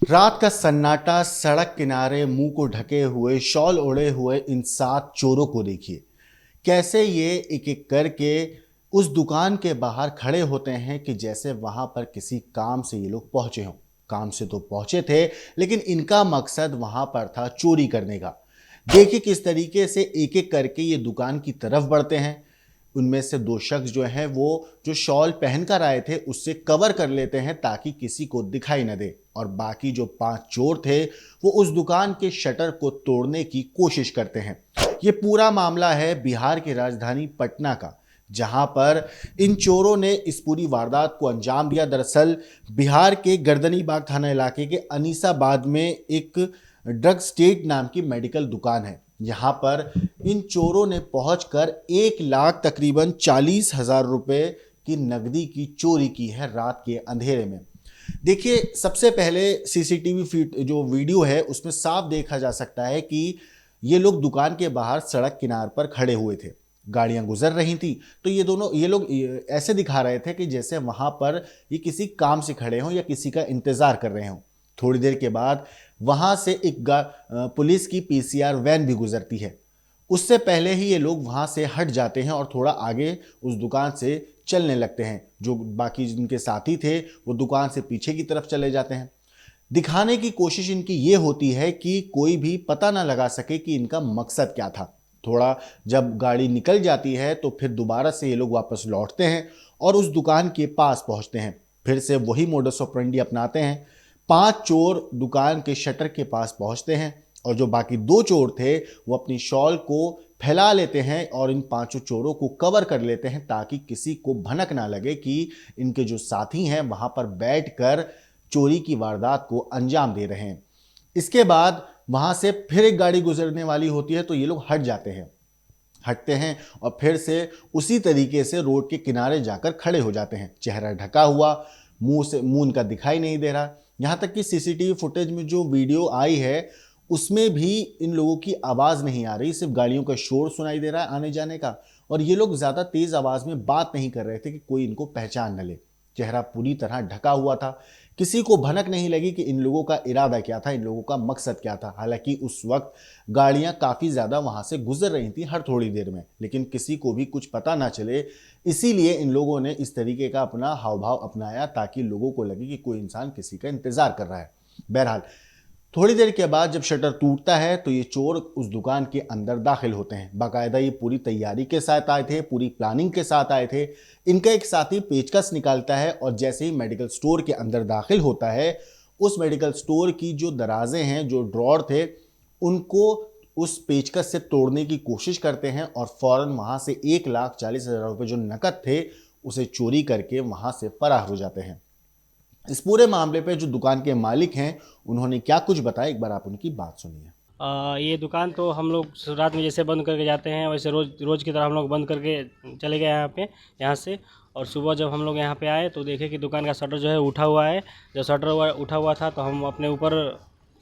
रात का सन्नाटा, सड़क किनारे मुंह को ढके हुए, शॉल ओढ़े हुए इन 7 चोरों को देखिए। कैसे ये एक एक करके उस दुकान के बाहर खड़े होते हैं कि जैसे वहां पर किसी काम से ये लोग पहुंचे हों। काम से तो पहुंचे थे, लेकिन इनका मकसद वहां पर था चोरी करने का। देखिए किस तरीके से एक एक करके ये दुकान की तरफ बढ़ते हैं। उनमें से 2 शख्स जो हैं वो जो शॉल पहनकर आए थे उससे कवर कर लेते हैं ताकि किसी को दिखाई न दे, और बाकी जो 5 चोर थे वो उस दुकान के शटर को तोड़ने की कोशिश करते हैं। ये पूरा मामला है बिहार की राजधानी पटना का, जहां पर इन चोरों ने इस पूरी वारदात को अंजाम दिया। दरअसल बिहार के गर्दनीबाग थाना इलाके के अनीसाबाद में एक ड्रग स्टेट नाम की मेडिकल दुकान है। यहाँ पर इन चोरों ने पहुंचकर 1 लाख तकरीबन 40,000 रुपए की नकदी की चोरी की है रात के अंधेरे में। देखिए सबसे पहले सीसीटीवी फीड जो वीडियो है उसमें साफ देखा जा सकता है कि ये लोग दुकान के बाहर सड़क किनार पर खड़े हुए थे। गाड़ियां गुजर रही थी तो ये लोग ऐसे दिखा रहे थे कि जैसे वहां पर ये किसी काम से खड़े हों या किसी का इंतजार कर रहे हों। थोड़ी देर के बाद वहां से एक पुलिस की पीसीआर वैन भी गुजरती है। उससे पहले ही ये लोग वहां से हट जाते हैं और थोड़ा आगे उस दुकान से चलने लगते हैं। जो बाकी जिनके साथी थे वो दुकान से पीछे की तरफ चले जाते हैं। दिखाने की कोशिश इनकी ये होती है कि कोई भी पता ना लगा सके कि इनका मकसद क्या था। थोड़ा जब गाड़ी निकल जाती है तो फिर दोबारा से ये लोग वापस लौटते हैं और उस दुकान के पास पहुंचते हैं। फिर से वही मोडस ऑपरेंडी अपनाते हैं। 5 चोर दुकान के शटर के पास पहुंचते हैं और जो बाकी 2 चोर थे वो अपनी शॉल को फैला लेते हैं और इन 5 चोरों को कवर कर लेते हैं ताकि किसी को भनक ना लगे कि इनके जो साथी हैं वहां पर बैठकर चोरी की वारदात को अंजाम दे रहे हैं। इसके बाद वहां से फिर एक गाड़ी गुजरने वाली होती है तो ये लोग हटते हैं और फिर से उसी तरीके से रोड के किनारे जाकर खड़े हो जाते हैं। चेहरा ढका हुआ, मुंह उनका दिखाई नहीं दे रहा। यहाँ तक कि सीसीटीवी फुटेज में जो वीडियो आई है उसमें भी इन लोगों की आवाज़ नहीं आ रही, सिर्फ गाड़ियों का शोर सुनाई दे रहा है आने जाने का। और ये लोग ज़्यादा तेज़ आवाज़ में बात नहीं कर रहे थे कि कोई इनको पहचान न ले। चेहरा पूरी तरह ढका हुआ था। किसी को भनक नहीं लगी कि इन लोगों का इरादा क्या था, इन लोगों का मकसद क्या था। हालांकि उस वक्त गाड़ियां काफ़ी ज़्यादा वहां से गुजर रही थी हर थोड़ी देर में, लेकिन किसी को भी कुछ पता ना चले, इसीलिए इन लोगों ने इस तरीके का अपना हाव भाव अपनाया ताकि लोगों को लगे कि कोई इंसान किसी का इंतजार कर रहा है। बहरहाल थोड़ी देर के बाद जब शटर टूटता है तो ये चोर उस दुकान के अंदर दाखिल होते हैं। बाकायदा ये पूरी तैयारी के साथ आए थे, पूरी प्लानिंग के साथ आए थे। इनका एक साथी पेचकस निकालता है और जैसे ही मेडिकल स्टोर के अंदर दाखिल होता है, उस मेडिकल स्टोर की जो दराजें हैं, जो ड्रॉर थे, उनको उस पेचकस से तोड़ने की कोशिश करते हैं और फौरन वहां से 1,40,000 रुपये जो नकद थे उसे चोरी करके वहां से फरार हो जाते हैं। इस पूरे मामले पे जो दुकान के मालिक हैं उन्होंने क्या कुछ बताया, एक बार आप उनकी बात सुनिए। ये दुकान तो हम लोग रात में जैसे बंद करके जाते हैं वैसे रोज़ की तरह हम लोग बंद करके चले गए यहाँ से। और सुबह जब हम लोग यहाँ पे आए तो देखे कि दुकान का शटर जो है उठा हुआ है। जब शटर उठा हुआ था तो हम अपने ऊपर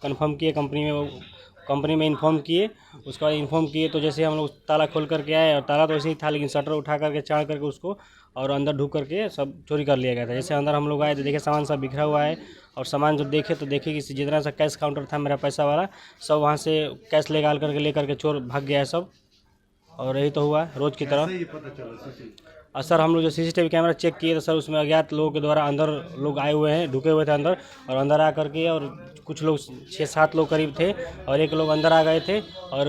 कंफर्म किए, कंपनी में इन्फॉर्म किए। उसका इन्फॉर्म किए तो जैसे हम लोग ताला खोल करके आए और ताला तो ऐसे ही था, लेकिन शटर उठा करके चाड़ करके उसको और अंदर ढुक करके सब चोरी कर लिया गया था। जैसे अंदर हम लोग आए तो देखे सामान सब बिखरा हुआ है। और सामान जब देखे तो देखे कि जितना सा कैश काउंटर था मेरा पैसा वाला, सब वहाँ से कैश ले करके चोर भाग गया है सब। और यही तो हुआ रोज़ की तरह। और सर हम लोग जो सीसीटीवी कैमरा चेक किए तो सर उसमें अज्ञात लोगों के द्वारा अंदर लोग आए हुए हैं, ढुके हुए थे अंदर। और अंदर आ करके और कुछ लोग 6-7 लोग करीब थे और एक लोग अंदर आ गए थे और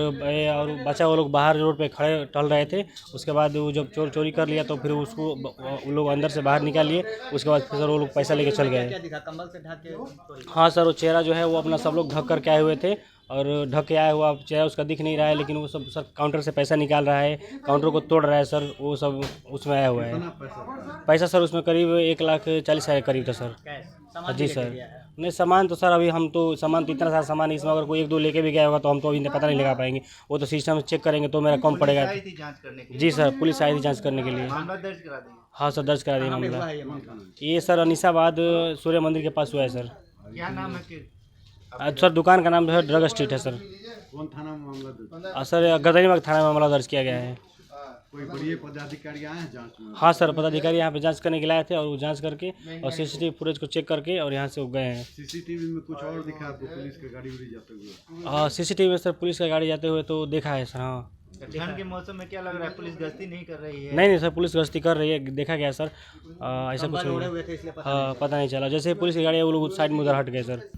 बचा वो लोग बाहर रोड पे खड़े टहल रहे थे। उसके बाद वो जब चोरी कर लिया तो फिर उसको वो लोग अंदर से बाहर निकाल लिए। उसके बाद फिर सर वो लोग पैसा लेके चल गए। हाँ सर, वो चेहरा जो है वो अपना सब लोग ढक करके आए हुए थे और ढक के आया हुआ चेहरा उसका दिख नहीं रहा है, लेकिन वो सब सर काउंटर से पैसा निकाल रहा है, काउंटर को तोड़ रहा है सर। वो सब उसमें आया हुआ है। पैसा सर उसमें करीब 1,40,000 करीब था सर। जी सर। नहीं सामान तो सर अभी हम तो सामान तो इतना सारा सामान है, इसमें अगर कोई 1-2 लेके भी गया होगा तो हम तो अभी पता नहीं लगा पाएंगे। वो तो सिस्टम चेक करेंगे तो मेरा कम पड़ेगा। जी सर, पुलिस आई थी जाँच करने के लिए। हाँ सर, दर्ज करा दिया मामला। ये सर अनीसाबाद सूर्य मंदिर के पास हुआ है सर। क्या नाम है? सर दुकान का नाम जो है ड्रग स्ट्रीट है सर। कौन थाना में मामला दर्ज? सर गर्दनीबाग थाना में मामला दर्ज किया गया है। कोई बड़ी पदाधिकारी आए हैं जांच में? हाँ सर, पदाधिकारी यहाँ पे जांच करने के लिए आए थे और वो जांच करके और सीसीटीवी फुटेज को चेक करके और यहाँ से वो गए हैं। सीसीटीवी में कुछ और दिखा आपको, पुलिस की गाड़ी उड़ी जाते हुए? हाँ, सीसीटीवी में सर पुलिस का गाड़ी जाते हुए तो देखा है सर। हाँ, ठंड के मौसम में क्या लग रहा है, पुलिस गश्ती नहीं कर रही है? नहीं सर, पुलिस गश्ती कर रही है, देखा गया सर। ऐसा कुछ नहीं, हाँ पता नहीं चला। जैसे पुलिस की गाड़ी है वो लोग साइड में उधर हट गए सर।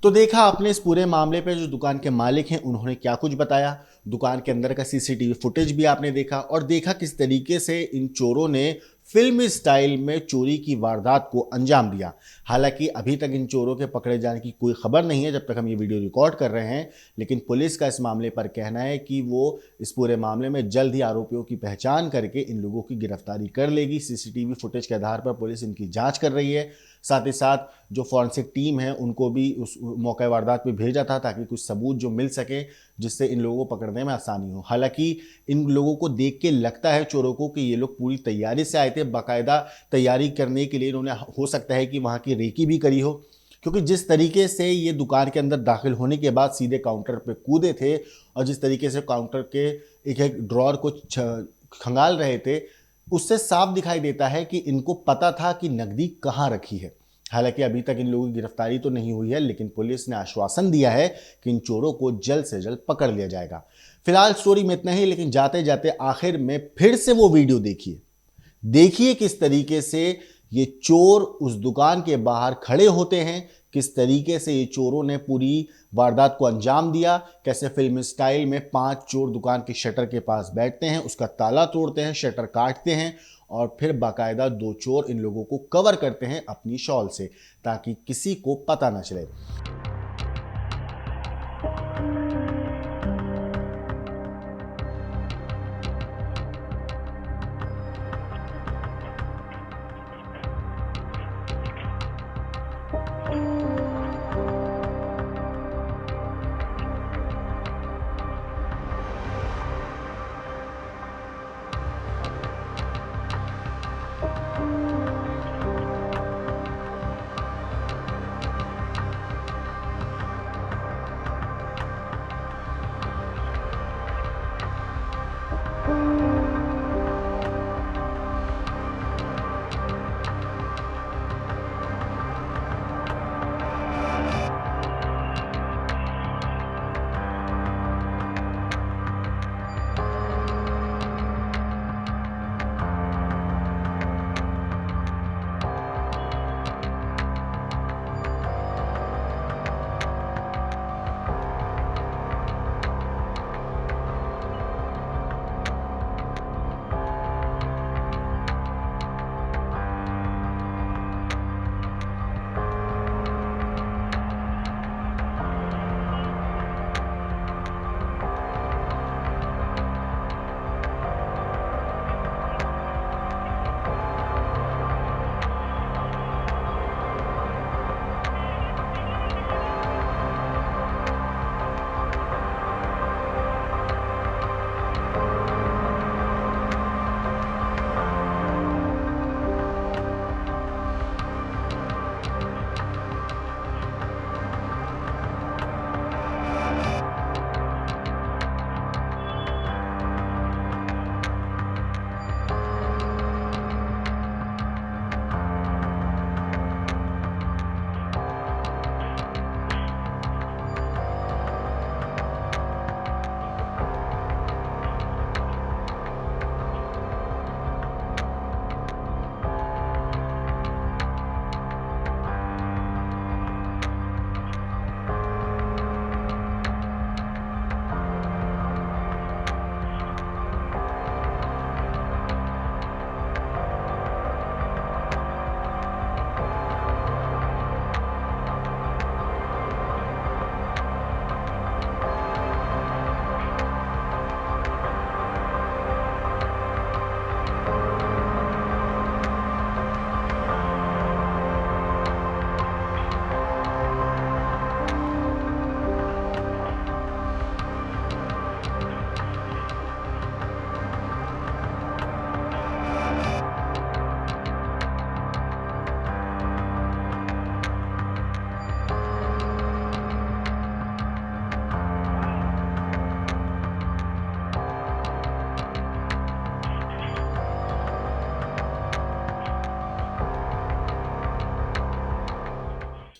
तो देखा आपने इस पूरे मामले पे जो दुकान के मालिक हैं उन्होंने क्या कुछ बताया, दुकान के अंदर का सीसीटीवी फुटेज भी आपने देखा और देखा किस तरीके से इन चोरों ने फिल्मी स्टाइल में चोरी की वारदात को अंजाम दिया। हालांकि अभी तक इन चोरों के पकड़े जाने की कोई खबर नहीं है जब तक हम ये वीडियो रिकॉर्ड कर रहे हैं, लेकिन पुलिस का इस मामले पर कहना है कि वो इस पूरे मामले में जल्द ही आरोपियों की पहचान करके इन लोगों की गिरफ्तारी कर लेगी। सीसीटीवी फुटेज के आधार पर पुलिस इनकी जांच कर रही है। साथ ही साथ जो फॉरेंसिक टीम है उनको भी उस मौके वारदात पे भेजा था ताकि कुछ सबूत जो मिल सके जिससे इन लोगों को पकड़ने में आसानी हो। हालांकि इन लोगों को देख के लगता है चोरों को कि ये लोग पूरी तैयारी से आए थे, बाकायदा तैयारी करने के लिए इन्होंने हो सकता है कि वहाँ की रेकी भी करी हो, क्योंकि जिस तरीके से ये दुकान के अंदर दाखिल होने के बाद सीधे काउंटर पे कूदे थे और जिस तरीके से काउंटर के एक एक ड्रॉर को खंगाल रहे थे, उससे साफ दिखाई देता है कि इनको पता था कि नकदी कहाँ रखी है। हालांकि अभी तक इन लोगों की गिरफ्तारी तो नहीं हुई है, लेकिन पुलिस ने आश्वासन दिया है कि इन चोरों को जल्द से जल्द पकड़ लिया जाएगा। फिलहाल स्टोरी में इतना ही, लेकिन जाते जाते आखिर में फिर से वो वीडियो देखिए किस तरीके से ये चोर उस दुकान के बाहर खड़े होते हैं, किस तरीके से ये चोरों ने पूरी वारदात को अंजाम दिया, कैसे फिल्म स्टाइल में 5 चोर दुकान के शटर के पास बैठते हैं, उसका ताला तोड़ते हैं, शटर काटते हैं और फिर बाकायदा 2 चोर इन लोगों को कवर करते हैं अपनी शॉल से ताकि किसी को पता न चले।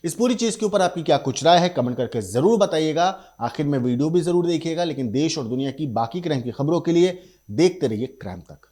इस पूरी चीज़ के ऊपर आपकी क्या कुछ राय है कमेंट करके ज़रूर बताइएगा। आखिर में वीडियो भी ज़रूर देखिएगा, लेकिन देश और दुनिया की बाकी क्राइम की खबरों के लिए देखते रहिए क्राइम तक।